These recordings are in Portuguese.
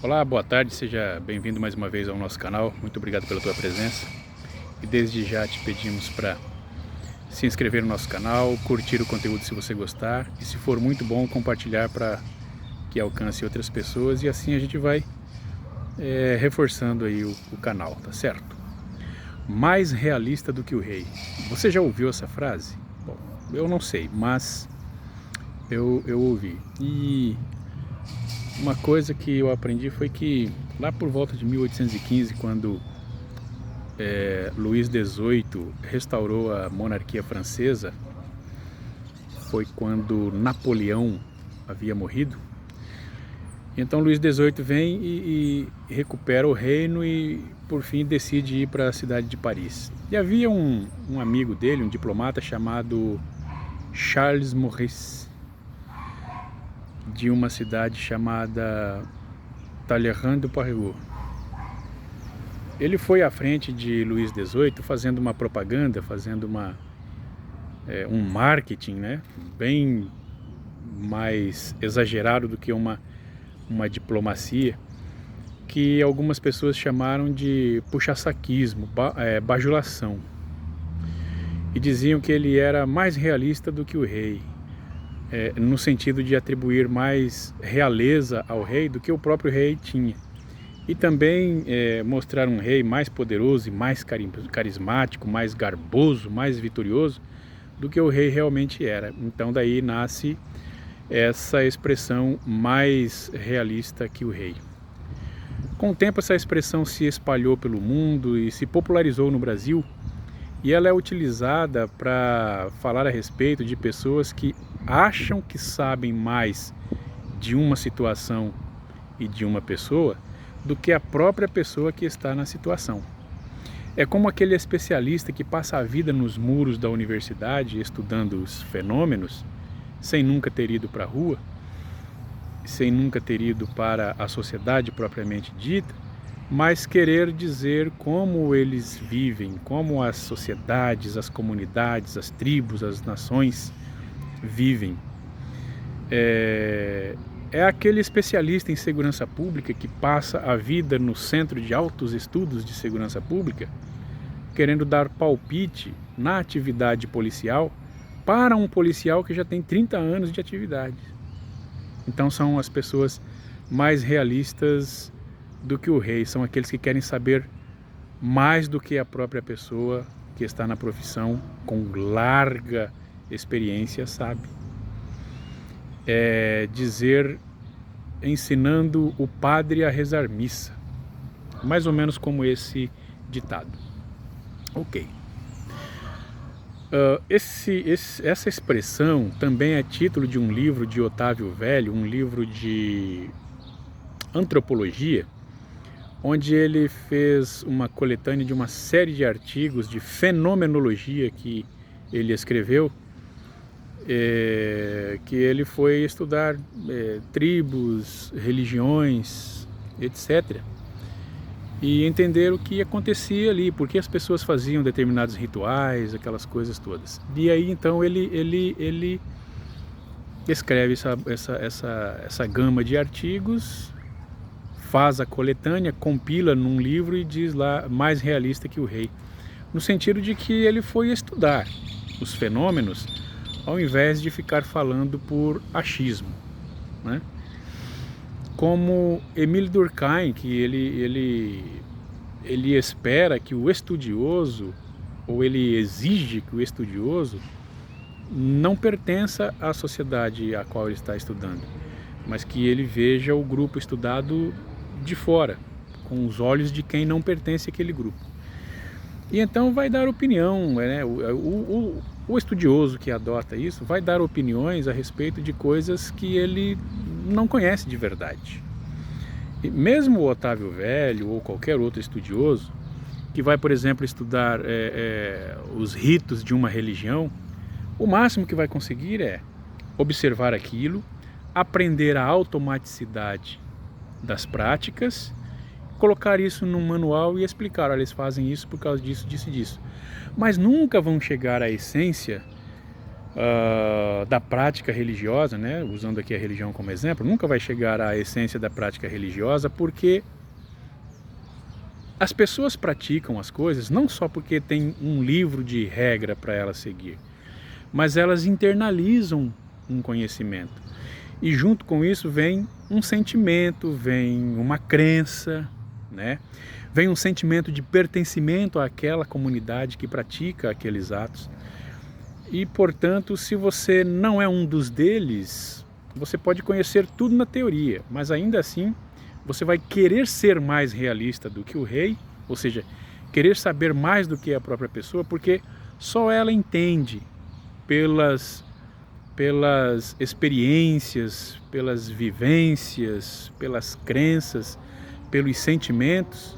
Olá, boa tarde, seja bem-vindo mais uma vez ao nosso canal. Muito obrigado pela tua presença. E desde já te pedimos para se inscrever no nosso canal, curtir o conteúdo se você gostar e, se for muito bom, compartilhar para que alcance outras pessoas, e assim a gente vai reforçando aí o canal, tá certo? Mais realista do que o rei. Você já ouviu essa frase? Bom, eu não sei, mas eu ouvi. E uma coisa que eu aprendi foi que lá por volta de 1815, quando Luís XVIII restaurou a monarquia francesa, foi quando Napoleão havia morrido. Então Luís XVIII vem e recupera o reino e por fim decide ir para a cidade de Paris. E havia um amigo dele, um diplomata chamado Charles Maurice, de uma cidade chamada Talleyrand-de-Périgord. Ele foi à frente de Luís XVIII fazendo uma propaganda, fazendo um marketing, né, bem mais exagerado do que uma diplomacia, que algumas pessoas chamaram de puxa-saquismo, bajulação. E diziam que ele era mais realista do que o rei, no sentido de atribuir mais realeza ao rei do que o próprio rei tinha. E também mostrar um rei mais poderoso e mais carismático, mais garboso, mais vitorioso do que o rei realmente era. Então daí nasce essa expressão mais realista que o rei. Com o tempo essa expressão se espalhou pelo mundo e se popularizou no Brasil, e ela é utilizada para falar a respeito de pessoas que acham que sabem mais de uma situação e de uma pessoa do que a própria pessoa que está na situação. É como aquele especialista que passa a vida nos muros da universidade estudando os fenômenos, sem nunca ter ido para a rua, sem nunca ter ido para a sociedade propriamente dita, mas querer dizer como eles vivem, como as sociedades, as comunidades, as tribos, as nações vivem. É aquele especialista em segurança pública que passa a vida no Centro de Altos Estudos de Segurança Pública, querendo dar palpite na atividade policial para um policial que já tem 30 anos de atividade. Então são as pessoas mais realistas do que o rei, são aqueles que querem saber mais do que a própria pessoa que está na profissão com larga experiência sabe. Dizer, ensinando o padre a rezar missa, mais ou menos como esse ditado. Ok. Essa expressão também é título de um livro de Otávio Velho, um livro de antropologia, onde ele fez uma coletânea de uma série de artigos de fenomenologia que ele escreveu, que ele foi estudar tribos, religiões, etc. E entender o que acontecia ali, por que as pessoas faziam determinados rituais, aquelas coisas todas. E aí então ele escreve essa gama de artigos, faz a coletânea, compila num livro e diz lá, mais realista que o rei, no sentido de que ele foi estudar os fenômenos ao invés de ficar falando por achismo, né? Como Émile Durkheim, que ele espera que o estudioso, ou ele exige que o estudioso não pertença à sociedade a qual ele está estudando, mas que ele veja o grupo estudado de fora, com os olhos de quem não pertence àquele grupo. E então vai dar opinião, né? O estudioso que adota isso vai dar opiniões a respeito de coisas que ele não conhece de verdade. E mesmo o Otávio Velho ou qualquer outro estudioso que vai, por exemplo, estudar os ritos de uma religião, o máximo que vai conseguir é observar aquilo, aprender a automaticidade das práticas, colocar isso num manual e explicar, olha, eles fazem isso por causa disso, disso e disso. Mas nunca vão chegar à essência da prática religiosa, né? Usando aqui a religião como exemplo, nunca vai chegar à essência da prática religiosa, porque as pessoas praticam as coisas não só porque tem um livro de regra para elas seguir, mas elas internalizam um conhecimento. E junto com isso vem um sentimento, vem uma crença, né? Vem um sentimento de pertencimento àquela comunidade que pratica aqueles atos. E, portanto, se você não é um dos deles, você pode conhecer tudo na teoria, mas ainda assim você vai querer ser mais realista do que o rei, ou seja, querer saber mais do que a própria pessoa, porque só ela entende pelas experiências, pelas vivências, pelas crenças, pelos sentimentos,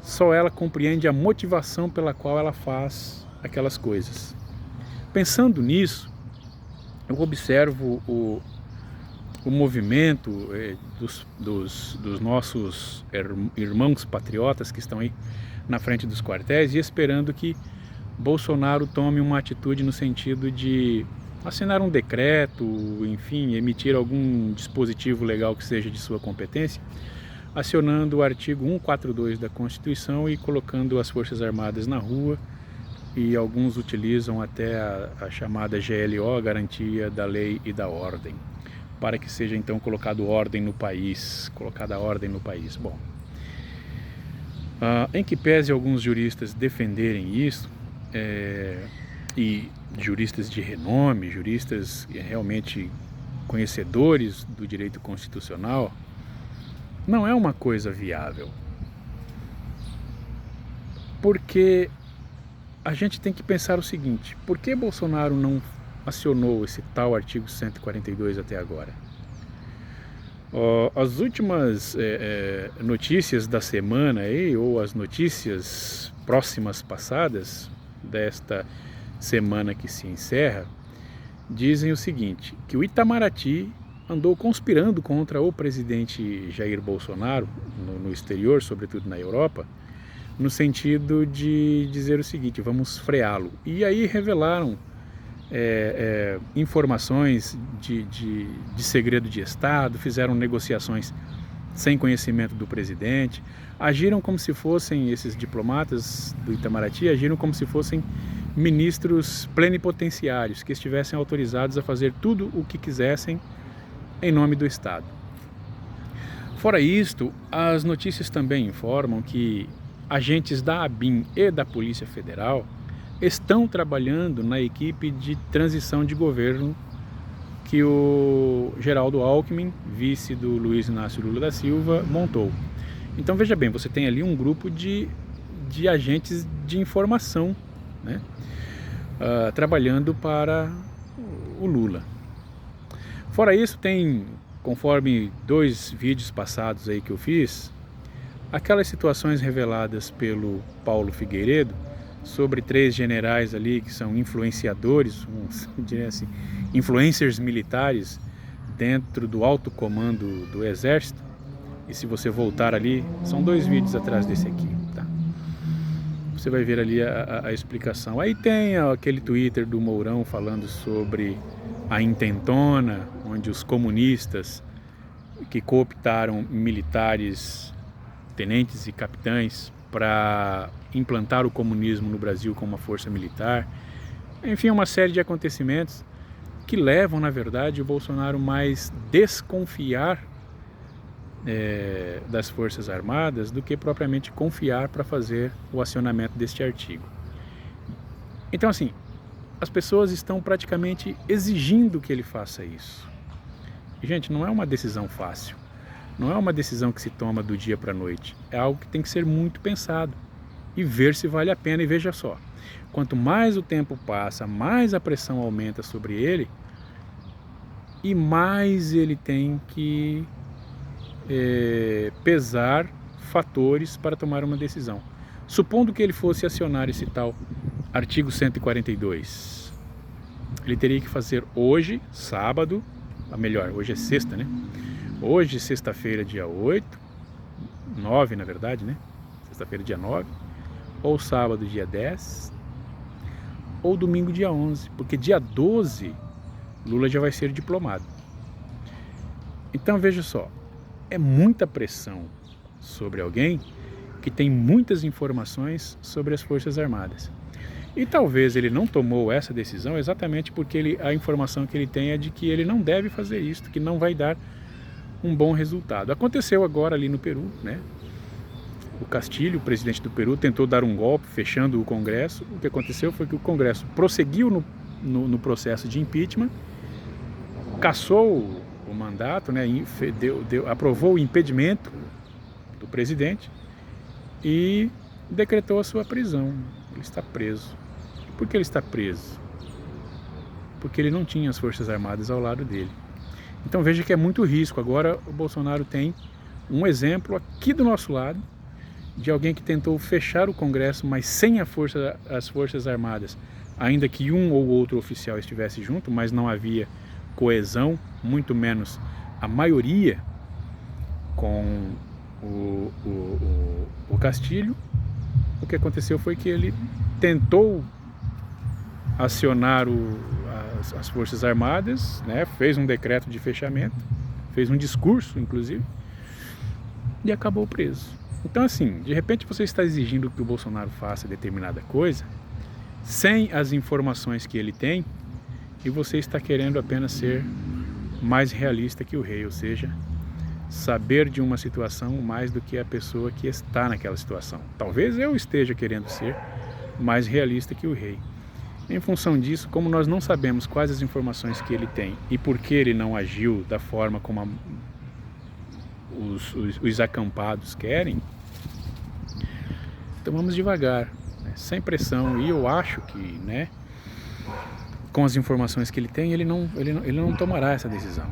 só ela compreende a motivação pela qual ela faz aquelas coisas. Pensando nisso, eu observo o movimento dos nossos irmãos patriotas que estão aí na frente dos quartéis e esperando que Bolsonaro tome uma atitude no sentido de assinar um decreto, enfim, emitir algum dispositivo legal que seja de sua competência, acionando o artigo 142 da Constituição e colocando as Forças Armadas na rua, e alguns utilizam até a chamada GLO, Garantia da Lei e da Ordem, para que seja então colocada ordem no país. Bom, em que pese alguns juristas defenderem isso, e juristas de renome, juristas realmente conhecedores do direito constitucional, não é uma coisa viável. Porque a gente tem que pensar o seguinte: por que Bolsonaro não acionou esse tal artigo 142 até agora? As últimas notícias da semana aí, ou as notícias próximas passadas desta semana que se encerra, dizem o seguinte, que o Itamaraty andou conspirando contra o presidente Jair Bolsonaro no exterior, sobretudo na Europa, no sentido de dizer o seguinte: vamos freá-lo. E aí revelaram informações de segredo de Estado, fizeram negociações sem conhecimento do presidente, agiram como se fossem, esses diplomatas do Itamaraty, agiram como se fossem ministros plenipotenciários, que estivessem autorizados a fazer tudo o que quisessem em nome do Estado. Fora isto, as notícias também informam que agentes da ABIN e da Polícia Federal estão trabalhando na equipe de transição de governo que o Geraldo Alckmin, vice do Luiz Inácio Lula da Silva, montou. Então veja bem, você tem ali um grupo de agentes de informação, né, trabalhando para o Lula. Fora isso, tem, conforme 2 vídeos passados aí que eu fiz, aquelas situações reveladas pelo Paulo Figueiredo sobre 3 generais ali que são influenciadores, diria assim, influencers militares dentro do alto comando do Exército. E se você voltar ali, são 2 vídeos atrás desse aqui, tá? Você vai ver ali a explicação. Aí tem aquele Twitter do Mourão falando sobre a intentona, onde os comunistas que cooptaram militares, tenentes e capitães para implantar o comunismo no Brasil como uma força militar. Enfim, uma série de acontecimentos que levam, na verdade, o Bolsonaro mais desconfiar das Forças Armadas do que propriamente confiar para fazer o acionamento deste artigo. Então, assim, as pessoas estão praticamente exigindo que ele faça isso. E, gente, não é uma decisão fácil. Não é uma decisão que se toma do dia para a noite. É algo que tem que ser muito pensado e ver se vale a pena. E veja só, quanto mais o tempo passa, mais a pressão aumenta sobre ele e mais ele tem que pesar fatores para tomar uma decisão. Supondo que ele fosse acionar esse tal artigo 142, ele teria que fazer hoje, sábado, melhor, hoje é sexta, né? Hoje, sexta-feira, dia 9 na verdade, né? Sexta-feira, dia 9, ou sábado, dia 10, ou domingo dia 11, porque dia 12 Lula já vai ser diplomado. Então veja só, é muita pressão sobre alguém que tem muitas informações sobre as Forças Armadas. E talvez ele não tomou essa decisão exatamente porque a informação que ele tem é de que ele não deve fazer isso, que não vai dar um bom resultado. Aconteceu agora ali no Peru, né? O Castilho, o presidente do Peru, tentou dar um golpe fechando o Congresso. O que aconteceu foi que o Congresso prosseguiu no processo de impeachment, cassou o mandato, né? Aprovou o impedimento do presidente e decretou a sua prisão. Ele está preso. Por que ele está preso? Porque ele não tinha as Forças Armadas ao lado dele. Então veja que é muito risco. Agora o Bolsonaro tem um exemplo aqui do nosso lado de alguém que tentou fechar o Congresso, mas sem as Forças Armadas, ainda que um ou outro oficial estivesse junto, mas não havia coesão, muito menos a maioria com o Castilho. O que aconteceu foi que ele tentou acionar as Forças Armadas, né? Fez um decreto de fechamento, fez um discurso, inclusive, e acabou preso. Então, assim, de repente você está exigindo que o Bolsonaro faça determinada coisa sem as informações que ele tem e você está querendo apenas ser mais realista que o rei, ou seja, saber de uma situação mais do que a pessoa que está naquela situação. Talvez eu esteja querendo ser mais realista que o rei. Em função disso, como nós não sabemos quais as informações que ele tem e por que ele não agiu da forma como os acampados querem, então vamos devagar, né? Sem pressão. E eu acho que, né, com as informações que ele tem, ele não tomará essa decisão.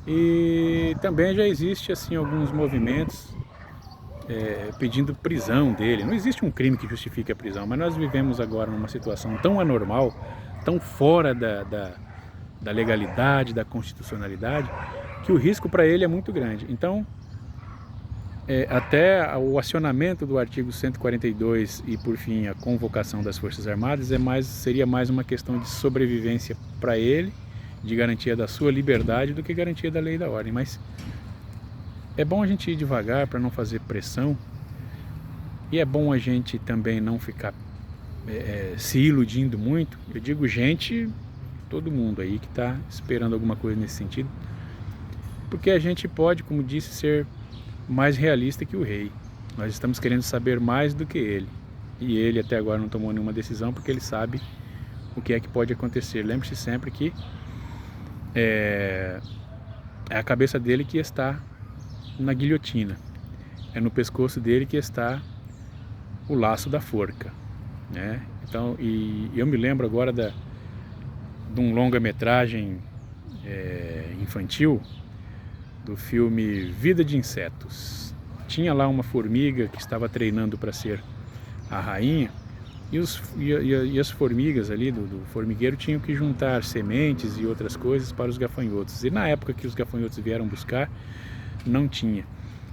E também já existe assim alguns movimentos pedindo prisão dele. Não existe um crime que justifique a prisão, mas nós vivemos agora numa situação tão anormal, tão fora da legalidade, da constitucionalidade, que o risco para ele é muito grande. Então, até o acionamento do artigo 142 e, por fim, a convocação das Forças Armadas seria mais uma questão de sobrevivência para ele, de garantia da sua liberdade, do que garantia da lei e da ordem. Mas é bom a gente ir devagar para não fazer pressão, e é bom a gente também não ficar se iludindo muito. Eu digo gente, todo mundo aí que está esperando alguma coisa nesse sentido, porque a gente pode, como disse, ser mais realista que o rei. Nós estamos querendo saber mais do que ele, e ele até agora não tomou nenhuma decisão porque ele sabe o que é que pode acontecer. Lembre-se sempre que é a cabeça dele que está na guilhotina, é no pescoço dele que está o laço da forca, né? Então, e eu me lembro agora de um longa-metragem infantil do filme Vida de Insetos. Tinha lá uma formiga que estava treinando para ser a rainha, e as formigas ali do formigueiro tinham que juntar sementes e outras coisas para os gafanhotos. E na época que os gafanhotos vieram buscar, não tinha.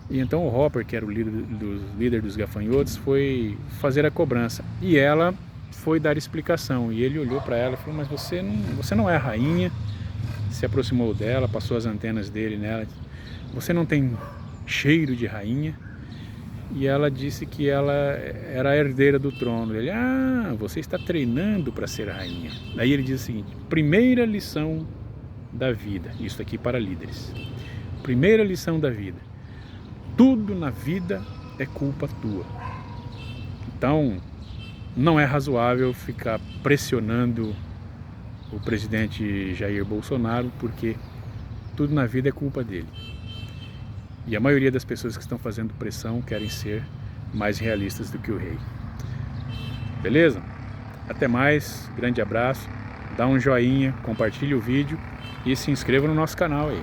E então o Hopper, que era o líder dos gafanhotos, foi fazer a cobrança. E ela foi dar explicação. E ele olhou para ela e falou: mas você não é a rainha. Se aproximou dela, passou as antenas dele nela. Você não tem cheiro de rainha. E ela disse que ela era a herdeira do trono. Ele: você está treinando para ser rainha. Daí ele diz o seguinte: primeira lição da vida, isso aqui para líderes. Primeira lição da vida: tudo na vida é culpa tua. Então, não é razoável ficar pressionando o presidente Jair Bolsonaro, porque tudo na vida é culpa dele. E a maioria das pessoas que estão fazendo pressão querem ser mais realistas do que o rei. Beleza? Até mais, grande abraço, dá um joinha, compartilhe o vídeo e se inscreva no nosso canal aí.